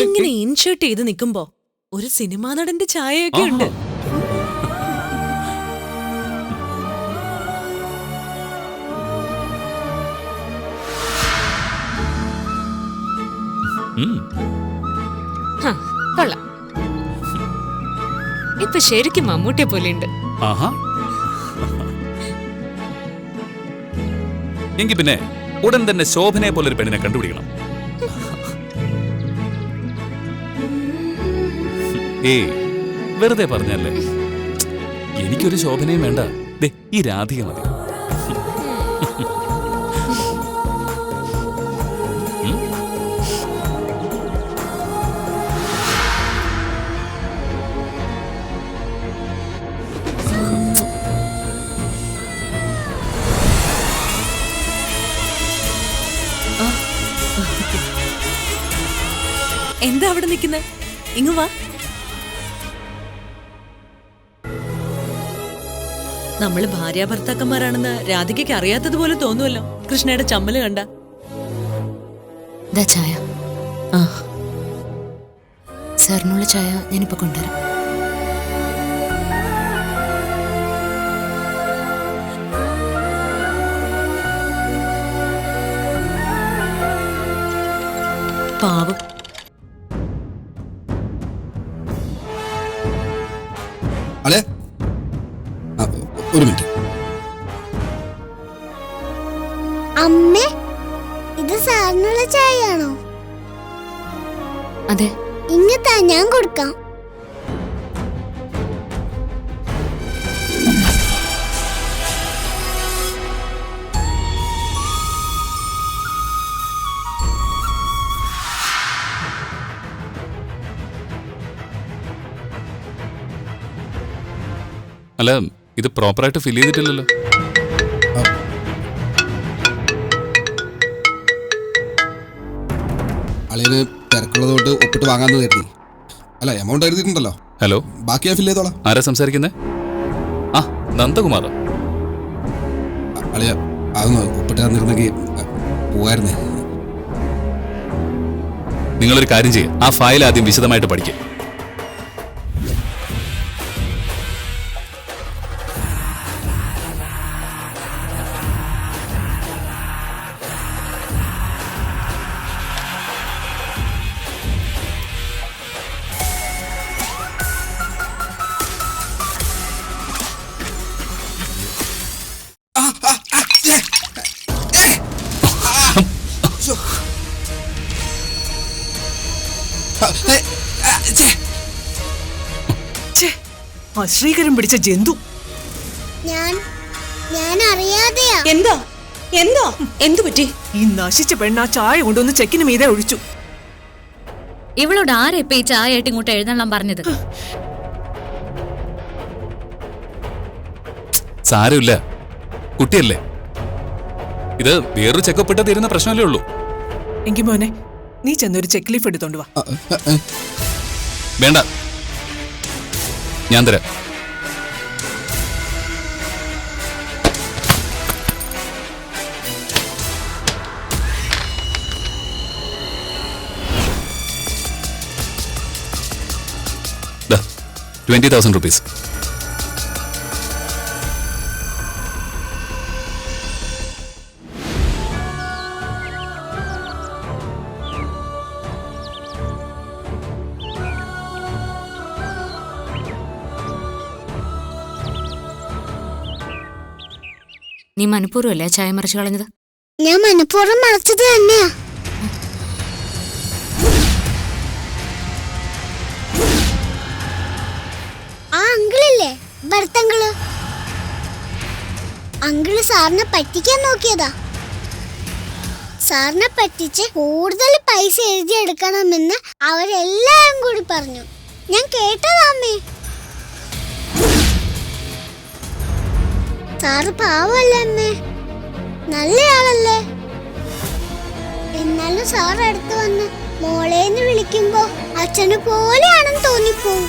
ഇങ്ങനെ ഇൻഷർട്ട് ചെയ്ത് നിൽക്കുമ്പോ ഒരു സിനിമാ നടന്റെ ഛായയൊക്കെ ഉണ്ട്. കൊള്ളാം. ഇപ്പൊ ശരിക്കും മമ്മൂട്ടിയെ പോലെയുണ്ട്. എങ്കിൽ പിന്നെ ഉടൻ തന്നെ ശോഭനയെ പോലൊരു പെണ്ണിനെ കണ്ടുപിടിക്കണം. ഏയ് വെറുതെ പറഞ്ഞല്ലേ, എനിക്കൊരു ശോഭനയും വേണ്ട. ദേ ഈ രാധിക മതി. എന്താ അവിടെ നിൽക്കുന്നെ? ഇങ്ങ് വാ. നമ്മള് ഭാര്യാഭർത്താക്കന്മാരാണെന്ന് രാധികയ്ക്ക് അറിയാത്തതുപോലെ തോന്നുമല്ലോ കൃഷ്ണയുടെ ചമ്മല് കണ്ട. ചായ സാറിനുള്ള ചായ ഞാനിപ്പോ കൊണ്ടുവരാം. പാവം. അല്ലേ, ഒരു മിനിറ്റ്. അമ്മേ, ഇത് സാറിനുള്ള ചായയാണോ? അതെ. ഇങ്ങത്താ, ഞാൻ കൊടുക്കാം. അല്ല, ഇത് പ്രോപ്പറായിട്ട് ഫിൽ ചെയ്തിട്ടില്ലല്ലോ. അളിയന് തിരക്കുള്ളതുകൊണ്ട് ഒപ്പിട്ട് വാങ്ങാന്ന് കരുതി. അല്ല, എമൗണ്ട് എഴുതിയിട്ടുണ്ടല്ലോ. ഹലോ, ബാക്കി ഞാൻ ഫില്ല് ചെയ്തോളാം. ആരാ സംസാരിക്കുന്നേ? ആ, നന്ദകുമാർ. അളിയ അതൊന്ന് ഒപ്പിട്ട് തന്നിരുന്നെങ്കിൽ പോവായിരുന്നേ. നിങ്ങളൊരു കാര്യം ചെയ്യും, ആ ഫയൽ ആദ്യം വിശദമായിട്ട് പഠിക്കുക. അശ്രീകരം പിടിച്ച ജന്തു. ഞാൻ അറിയാതെയാ. എന്താ എന്താ എന്തു പറ്റി? ഈ നശിച്ച പെണ്ണ ചായ കൊണ്ടുവന്ന് ചെക്കിന് മീതെ ഒഴിച്ചു. ഇവളോട് ആരെ ഇപ്പൊ ഈ ചായ ആയിട്ട് ഇങ്ങോട്ട് എഴുന്നള്ളം പറഞ്ഞത്? സാരമില്ല, കുട്ടിയല്ലേ. ഇത് വേറൊരു ചെക്കപ്പ് ഇട്ടാ തീരുന്ന പ്രശ്നമല്ലേ ഉള്ളൂ. എങ്കിൽ മോനെ, നീ ചെന്നൊരു ചെക്ക് ലീഫ് എടുത്തോണ്ട് വാ. വേണ്ട, ഞാൻ തരാം. ₹20,000. നീ മനഃപൂർവ്വമല്ലേ ചായ മറിച്ച് കളഞ്ഞത്? ഞാൻ മനഃപൂർവ്വം മറിച്ചത് തന്നെയാ. ആ അങ്കിളില്ലേ, ഭർത്തങ്കിള്, അങ്കിള് സാറിനെ പറ്റിക്കാൻ നോക്കിയതാ. സാറിനെ പറ്റിച്ച് കൂടുതൽ പൈസ എഴുതിയെടുക്കണമെന്ന് അവരെല്ലാരും കൂടി പറഞ്ഞു. ഞാൻ കേട്ടതാ അമ്മേ. സാറ് പാവല്ലേ അമ്മേ, നല്ലയാളല്ലേ. എന്നാലും സാർ അടുത്ത് വന്ന് മോളേന്ന് വിളിക്കുമ്പോ അച്ഛന് പോലെയാണെന്ന് തോന്നിപ്പോവും.